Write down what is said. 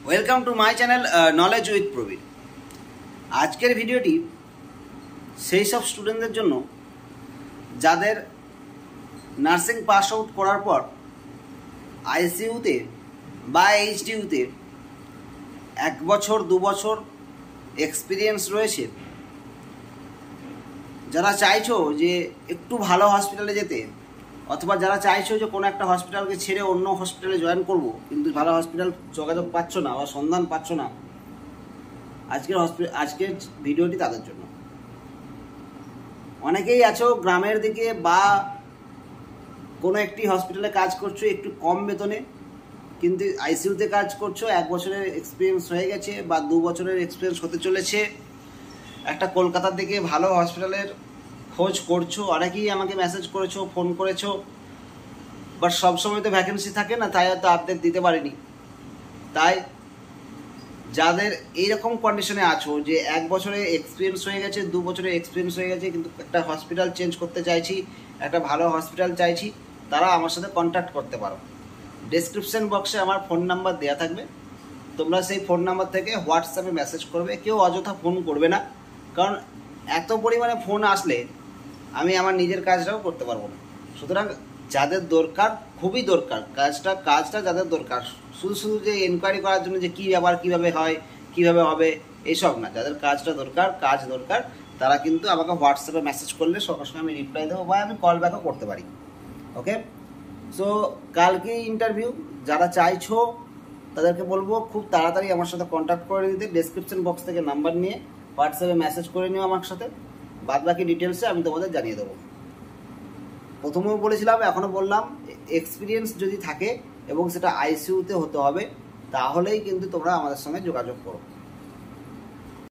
Welcome to my channel knowledge with Prabir. আজকের ভিডিওটি সেই সব স্টুডেন্টদের জন্য যাদের নার্সিং পাস আউট করার পর আইসিইউতে বা এইচডিইউতে 1 বছর 2 বছর এক্সপিরিয়েন্স রয়েছে, যারা চাইছো যে একটু ভালো হসপিটালে যেতে, অথবা যারা চাইছো যে কোনো একটা হসপিটালকে ছেড়ে অন্য হসপিটালে জয়েন করব, কিন্তু ভালো হসপিটাল যোগাযোগ পাচ্ছ না বা সন্ধান পাচ্ছ না, আজকের ভিডিওটি তাদের জন্য। অনেকেই আছো গ্রামের দিকে বা কোনো একটি হসপিটালে কাজ করছো একটু কম বেতনে, কিন্তু আইসিইউতে কাজ করছো, 1 বছরের এক্সপিরিয়েন্স হয়ে গেছে বা 2 বছরের এক্সপিরিয়েন্স হতে চলেছে, একটা কলকাতার দিকে ভালো হসপিটালের খোঁজ করছো। অনেকেই আমাকে মেসেজ করেছো, ফোন করেছো, বাট সবসময় তো ভ্যাকেন্সি থাকে না, তাই হয়তো আপডেট দিতে পারিনি। তাই যাদের এইরকম কন্ডিশনে আছো যে 1 বছরে এক্সপিরিয়েন্স হয়ে গেছে, 2 বছরের এক্সপিরিয়েন্স হয়ে গেছে, কিন্তু একটা হসপিটাল চেঞ্জ করতে চাইছি, একটা ভালো হসপিটাল চাইছি, তারা আমার সাথে কন্ট্যাক্ট করতে পারো। ডেসক্রিপশন বক্সে আমার ফোন নাম্বার দেওয়া থাকবে, তোমরা সেই ফোন নাম্বার থেকে হোয়াটসঅ্যাপে মেসেজ করবে। কেউ অযথা ফোন করবে না, কারণ এত পরিমাণে ফোন আসলে আমি আমার নিজের কাজটাও করতে পারবো না। সুতরাং যাদের দরকার, খুবই দরকার কাজটা যাদের দরকার, শুধু যে এনকোয়ারি করার জন্য যে কী ব্যাপার, কীভাবে হয়, কীভাবে হবে, এইসব না, যাদের কাজটা দরকার, তারা কিন্তু আমাকে হোয়াটসঅ্যাপে মেসেজ করলে সঙ্গে সঙ্গে আমি রিপ্লাই দেবো বা আমি কল ব্যাকও করতে পারি। ওকে, সো কালকে ইন্টারভিউ। যারা চাইছো তাদেরকে বলবো খুব তাড়াতাড়ি আমার সাথে কন্ট্যাক্ট করে দিতে। ডেসক্রিপশন বক্স থেকে নাম্বার নিয়ে হোয়াটসঅ্যাপে মেসেজ করে নিও আমার সাথে, বাদ বাকি ডিটেলসে আমি তোমাদের জানিয়ে দেবো। প্রথমেও বলেছিলাম, এখনও বললাম, এক্সপিরিয়েন্স যদি থাকে এবং সেটা আইসিইউতে হতে হবে, তাহলেই কিন্তু তোমরা আমাদের সঙ্গে যোগাযোগ করো।